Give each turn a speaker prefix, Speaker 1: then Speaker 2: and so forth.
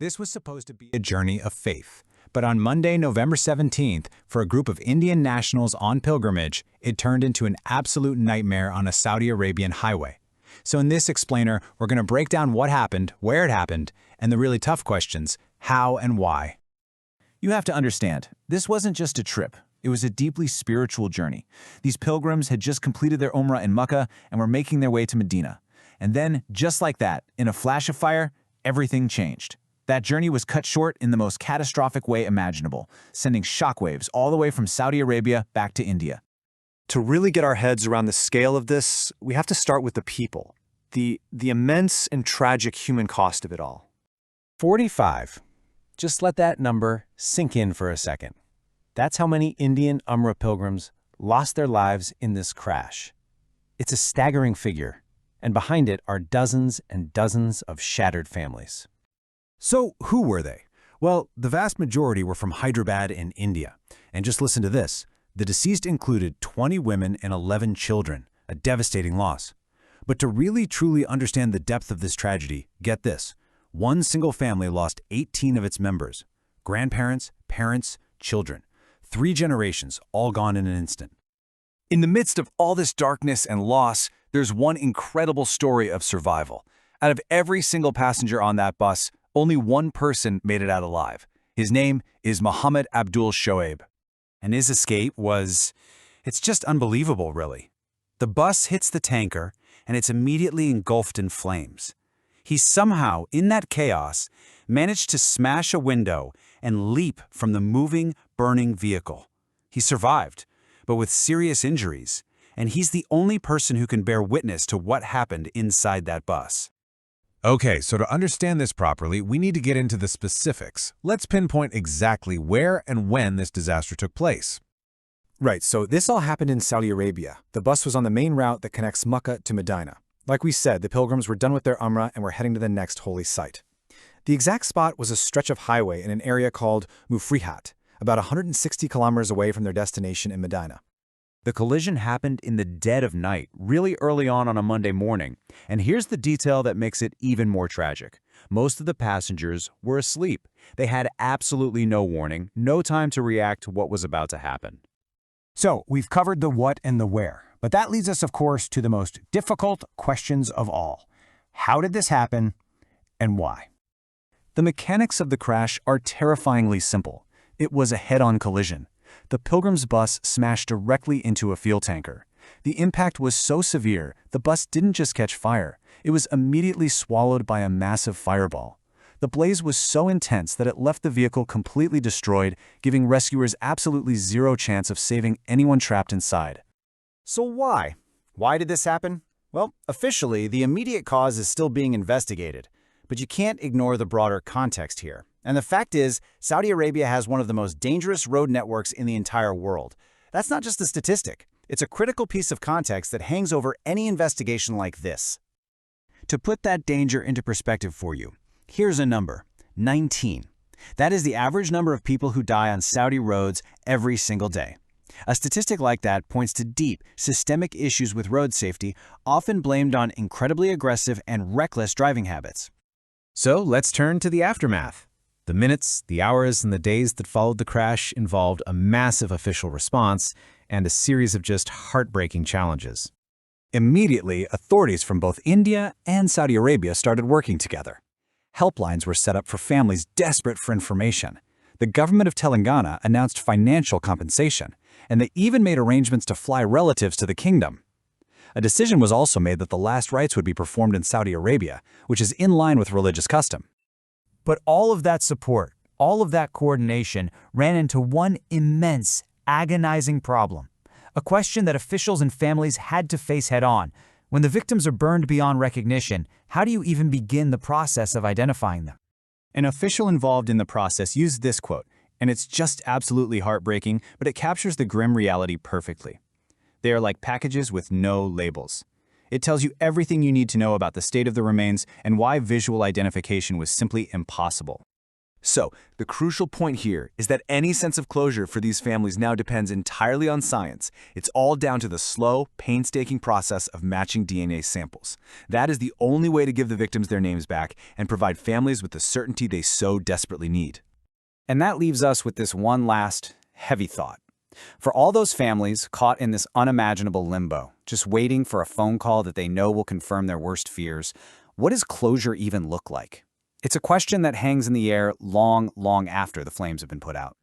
Speaker 1: This was supposed to be a journey of faith. But on Monday, November 17th, for a group of Indian nationals on pilgrimage, it turned into an absolute nightmare on a Saudi Arabian highway. So in this explainer, we're going to break down what happened, where it happened, and the really tough questions, how and why.
Speaker 2: You have to understand, this wasn't just a trip. It was a deeply spiritual journey. These pilgrims had just completed their Umrah in Mecca and were making their way to Medina. And then, just like that, in a flash of fire, everything changed. That journey was cut short in the most catastrophic way imaginable, sending shockwaves all the way from Saudi Arabia back to India.
Speaker 3: To really get our heads around the scale of this, we have to start with the people, the immense and tragic human cost of it all.
Speaker 4: 45. Just let that number sink in for a second. That's how many Indian Umrah pilgrims lost their lives in this crash. It's a staggering figure, and behind it are dozens and dozens of shattered families.
Speaker 1: So who were they? Well, the vast majority were from Hyderabad in India. And just listen to this. The deceased included 20 women and 11 children, a devastating loss. But to really truly understand the depth of this tragedy, get this. One single family lost 18 of its members. Grandparents, parents, children. 3 generations, all gone in an instant.
Speaker 3: In the midst of all this darkness and loss, there's one incredible story of survival. Out of every single passenger on that bus, only one person made it out alive. His name is Mohammad Abdul Shoaib.
Speaker 1: And his escape it's just unbelievable, really. The bus hits the tanker, and it's immediately engulfed in flames. He somehow, in that chaos, managed to smash a window and leap from the moving, burning vehicle. He survived, but with serious injuries, and he's the only person who can bear witness to what happened inside that bus. Okay, so to understand this properly, we need to get into the specifics. Let's pinpoint exactly where and when this disaster took place.
Speaker 5: Right, so this all happened in Saudi Arabia. The bus was on the main route that connects Mecca to Medina. Like we said, the pilgrims were done with their Umrah and were heading to the next holy site. The exact spot was a stretch of highway in an area called Mufrihat, about 160 kilometers away from their destination in Medina.
Speaker 2: The collision happened in the dead of night, really early on a Monday morning. And here's the detail that makes it even more tragic. Most of the passengers were asleep. They had absolutely no warning, no time to react to what was about to happen.
Speaker 4: So, we've covered the what and the where, but that leads us, of course, to the most difficult questions of all. How did this happen, and why?
Speaker 3: The mechanics of the crash are terrifyingly simple. It was a head-on collision. The Pilgrims' bus smashed directly into a fuel tanker. The impact was so severe, the bus didn't just catch fire. It was immediately swallowed by a massive fireball. The blaze was so intense that it left the vehicle completely destroyed, giving rescuers absolutely zero chance of saving anyone trapped inside.
Speaker 6: So why? Why did this happen? Well, officially, the immediate cause is still being investigated. But you can't ignore the broader context here. And the fact is, Saudi Arabia has one of the most dangerous road networks in the entire world. That's not just a statistic. It's a critical piece of context that hangs over any investigation like this.
Speaker 2: To put that danger into perspective for you, here's a number, 19. That is the average number of people who die on Saudi roads every single day. A statistic like that points to deep, systemic issues with road safety, often blamed on incredibly aggressive and reckless driving habits.
Speaker 1: So let's turn to the aftermath. The minutes, the hours, and the days that followed the crash involved a massive official response and a series of just heartbreaking challenges. Immediately, authorities from both India and Saudi Arabia started working together. Helplines were set up for families desperate for information. The government of Telangana announced financial compensation, and they even made arrangements to fly relatives to the kingdom. A decision was also made that the last rites would be performed in Saudi Arabia, which is in line with religious custom.
Speaker 7: But all of that support, all of that coordination ran into one immense, agonizing problem. A question that officials and families had to face head-on. When the victims are burned beyond recognition, how do you even begin the process of identifying them?
Speaker 3: An official involved in the process used this quote, and it's just absolutely heartbreaking, but it captures the grim reality perfectly. They are like packages with no labels. It tells you everything you need to know about the state of the remains and why visual identification was simply impossible. So, the crucial point here is that any sense of closure for these families now depends entirely on science. It's all down to the slow, painstaking process of matching DNA samples. That is the only way to give the victims their names back and provide families with the certainty they so desperately need.
Speaker 6: And that leaves us with this one last heavy thought. For all those families caught in this unimaginable limbo, just waiting for a phone call that they know will confirm their worst fears, what does closure even look like? It's a question that hangs in the air long, long after the flames have been put out.